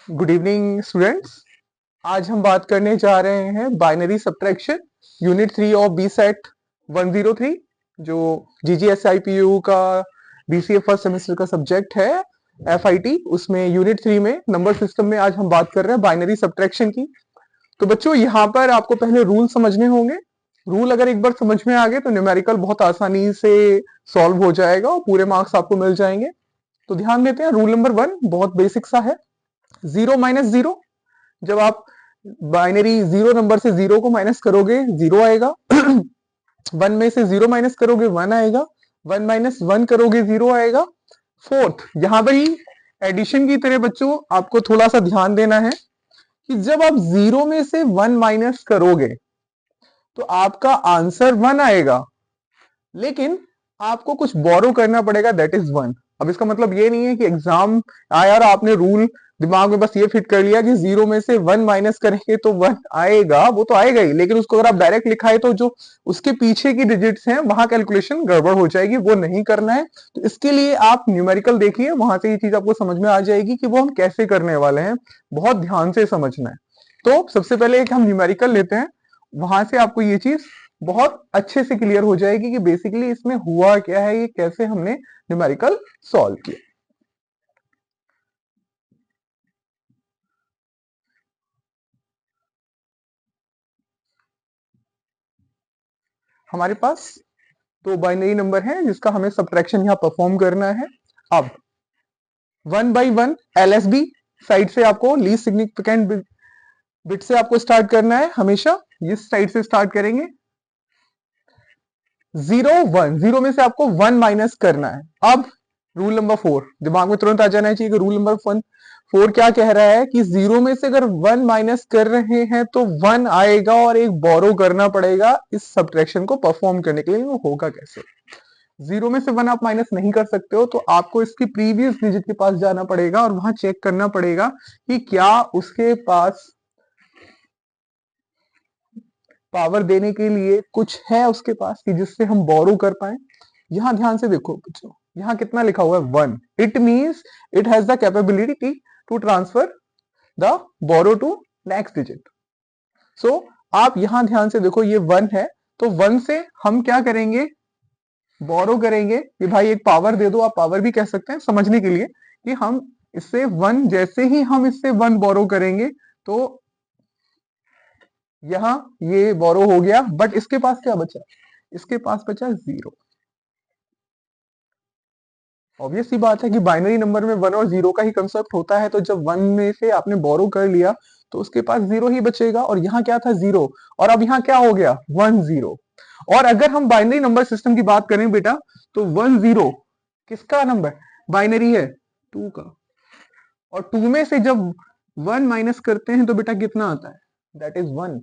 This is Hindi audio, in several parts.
Good evening students. आज हम बात करने जा रहे हैं binary subtraction unit 3 of B set 103 जो GGSIPU का BCA फर्स्ट सेमेस्टर का सब्जेक्ट है FIT। उसमें यूनिट 3 में नंबर सिस्टम में आज हम बात कर रहे हैं बाइनरी सब्ट्रैक्शन की। तो बच्चों यहाँ पर आपको पहले रूल समझने होंगे। रूल अगर एक बार समझ में आ गए तो न्यूमेरिकल बहुत आसानी से सॉल्व हो जाएगा और पूरे मार्क्स आपको मिल जाएंगे। तो ध्यान देते हैं, रूल नंबर 1 बहुत बेसिक सा है। 0 - 0, जब आप बाइनरी 0 नंबर से 0 को माइनस करोगे 0 आएगा। 1 में से 0 माइनस करोगे 1 आएगा। 1 - 1 करोगे 0 आएगा। फोर्थ, यहां पर ही एडिशन की तरह बच्चों आपको थोड़ा सा ध्यान देना है कि जब आप 0 में से 1 माइनस करोगे तो आपका आंसर 1 आएगा, लेकिन आपको कुछ बोरो करना पड़ेगा, दैट इज 1। अब इसका मतलब ये नहीं है कि एग्जाम आया और आपने रूल दिमाग में बस ये फिट कर लिया कि 0 में से 1 माइनस करेंगे तो 1 आएगा। वो तो आएगा ही, लेकिन उसको अगर आप डायरेक्ट लिखाए तो जो उसके पीछे की डिजिट्स हैं वहां कैलकुलेशन गड़बड़ हो जाएगी, वो नहीं करना है। तो इसके लिए आप न्यूमेरिकल देखिए, वहां से ये चीज आपको समझ में आ जाएगी कि वो हम कैसे करने वाले हैं। बहुत ध्यान से समझना है। तो सबसे पहले एक हम न्यूमेरिकल लेते हैं, वहां से आपको ये चीज बहुत अच्छे से क्लियर हो जाएगी कि बेसिकली इसमें हुआ क्या है, ये कैसे हमने न्यूमेरिकल सॉल्व किया। हमारे पास दो बाइनरी नंबर है जिसका हमें सब्ट्रैक्शन यहाँ परफॉर्म करना है। अब 1 by 1 LSB साइड से आपको लीस्ट सिग्निफिकेंट बिट से आपको स्टार्ट करना है, हमेशा इस साइड से स्टार्ट करेंगे। 0 1, 0 में से आपको 1 माइनस करना है। अब रूल नंबर 4 दिमाग में तुरंत आ जाना चाहिए कि रूल नंबर 4 क्या कह रहा है कि 0 में से अगर 1 माइनस कर रहे हैं तो 1 आएगा और एक बोरो करना पड़ेगा इस सब्ट्रैक्शन को परफॉर्म करने के लिए। वो होगा कैसे? 0 में से 1 आप माइनस नहीं कर सकते हो, तो आपको इसकी प्रीवियस डिजिट के पास जाना पड़ेगा और वहां चेक करना पड़ेगा कि क्या उसके पास पावर देने के लिए कुछ है उसके पास कि जिससे हम बोरो कर पाए। यहां ध्यान से देखो बच्चों, यहां कितना लिखा हुआ है 1। It means it has the capability to transfer the borrow to next digit. So आप यहां ध्यान से देखो, ये 1 है, तो 1 से हम क्या करेंगे? बोरो करेंगे कि भाई एक पावर दे दो। आप पावर भी कह सकते हैं समझने के लिए कि हम इससे 1, जैसे ही हम इससे 1 बोरो करेंगे तो यहां ये बोरो हो गया, बट इसके पास क्या बचा? इसके पास बचा 0। ऑब्वियस सी बात है कि बाइनरी नंबर में 1 और 0 का ही कंसेप्ट होता है, तो जब 1 में से आपने बोरो कर लिया तो उसके पास 0 ही बचेगा। और यहाँ क्या था? 0। और अब यहाँ क्या हो गया? 1 0। और अगर हम बाइनरी नंबर सिस्टम की बात करें बेटा, तो 1 0 किसका नंबर? बाइनरी है 2 का। और 2 में से जब 1 माइनस करते हैं तो बेटा कितना आता है? That is 1।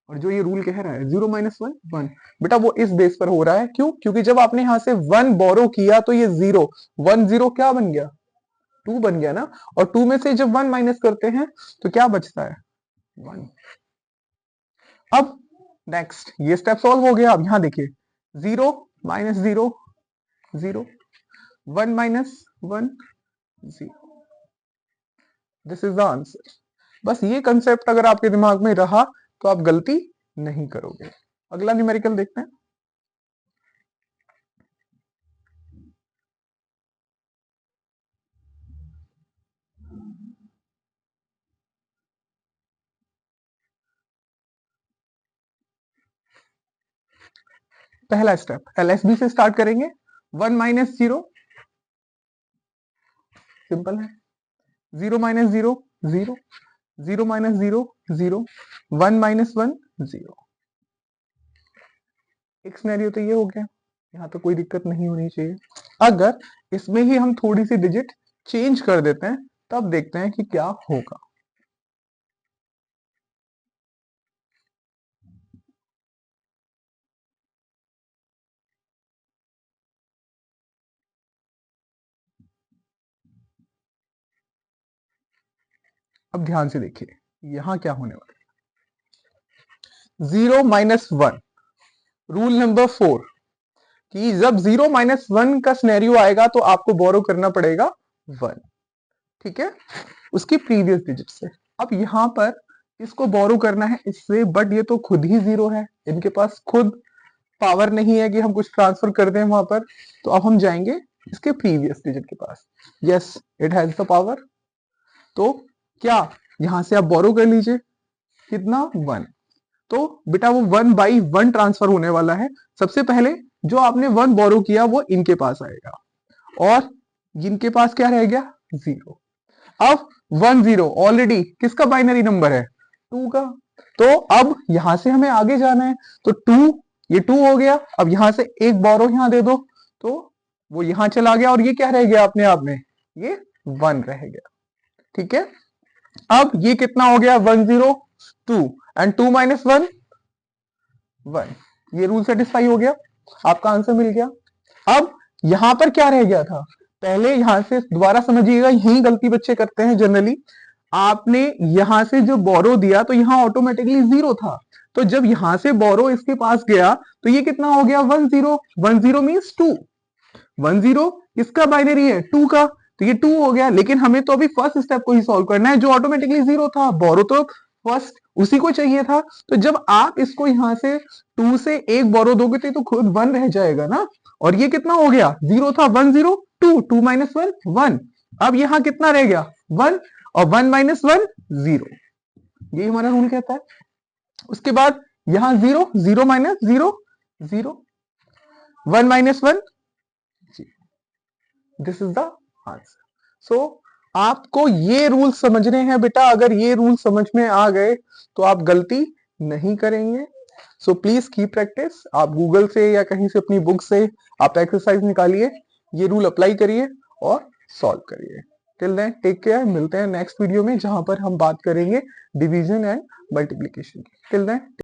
और जो ये रूल कह रहा है 0 - 1 1, बेटा वो इस बेस पर हो रहा है। क्यों? क्योंकि जब आपने यहां से 1 बोरो किया तो ये 0 1 0 क्या बन गया? 2 बन गया ना। और 2 में से जब 1 माइनस करते हैं तो क्या बचता है? 1। अब नेक्स्ट ये स्टेप सॉल्व हो गया। अब यहां देखिए 0 - 0 0, 1 - 1 0, दिस इज द आंसर। बस ये कंसेप्ट अगर आपके दिमाग में रहा तो आप गलती नहीं करोगे। अगला न्यूमेरिकल देखते हैं। पहला स्टेप LSB से स्टार्ट करेंगे। 1 - 0 सिंपल है। 0 - 0 0, 0 - 0 0, 1 - 1 0। एक सिनेरियो तो ये हो गया, यहाँ तो कोई दिक्कत नहीं होनी चाहिए। अगर इसमें ही हम थोड़ी सी डिजिट चेंज कर देते हैं तब देखते हैं कि क्या होगा। अब ध्यान से देखिए यहां क्या होने वाला है। 0 - 1, रूल नंबर 4 कि जब 0 - 1 का सिनेरियो आएगा तो आपको बोरो करना पड़ेगा 1। ठीक है, उसकी प्रीवियस डिजिट से। अब यहाँ पर इसको बोरो करना है इससे, बट ये तो खुद ही जीरो है, इनके पास खुद पावर नहीं है कि हम कुछ ट्रांसफर कर दें वहां पर। तो अब हम जाएंगे इसके प्रीवियस डिजिट के पास। Yes, it has the power. तो क्या यहां से आप बोरो कर लीजिए, कितना 1। तो बेटा वो 1/1 ट्रांसफर होने वाला है। सबसे पहले जो आपने 1 बोरो किया वो इनके पास आएगा, और इनके पास क्या रह गया, 0। अब 1 0 ऑलरेडी किसका बाइनरी नंबर है, 2 का। तो अब यहां से हमें आगे जाना है, तो 2, ये 2 हो गया। अब यहां से एक बोरो यहां दे दो, तो वो यहां चला गया, और ये क्या रह गया अपने आप में, ये 1 रह गया। ठीक है, अब ये कितना हो गया, 1 0 2, एंड 2 - 1 1। ये रूल सेटिस्फाई हो गया, आपका आंसर मिल गया। अब यहां पर क्या रह गया था, पहले यहां से दोबारा समझिएगा, यही गलती बच्चे करते हैं जनरली। आपने यहां से जो बोरो दिया तो यहां ऑटोमेटिकली 0 था, तो जब यहां से बोरो इसके पास गया तो ये कितना हो गया, 1 0। 1 0 मीन्स 2। 1 0 किसका बाइनरी है, 2 का, तो ये 2 हो गया। लेकिन हमें तो अभी फर्स्ट स्टेप को ही सॉल्व करना है, जो ऑटोमेटिकली 0 था, बोरो तो फर्स्ट उसी को चाहिए था। तो जब आप इसको यहां से 2 से एक बोरो दोगे तो खुद 1 रह जाएगा ना, और ये कितना हो गया, 0 था, 1 0 2, 2 - 1 1। अब यहां कितना रह गया, 1, और 1 - 1 0। यही हमारा रूल कहता है। उसके बाद यहां 0 0 - 0 0, 1 - 1, दिस इज द आंसर। सो आपको ये रूल समझने हैं बेटा, अगर ये रूल समझ में आ गए तो आप गलती नहीं करेंगे। So please keep practice. आप गूगल से या कहीं से अपनी बुक से आप एक्सरसाइज निकालिए, ये रूल अप्लाई करिए और सॉल्व करिए। टिल देन टेक केयर, मिलते हैं नेक्स्ट वीडियो में जहां पर हम बात करेंगे डिवीजन एंड मल्टीप्लीकेशन की। Till then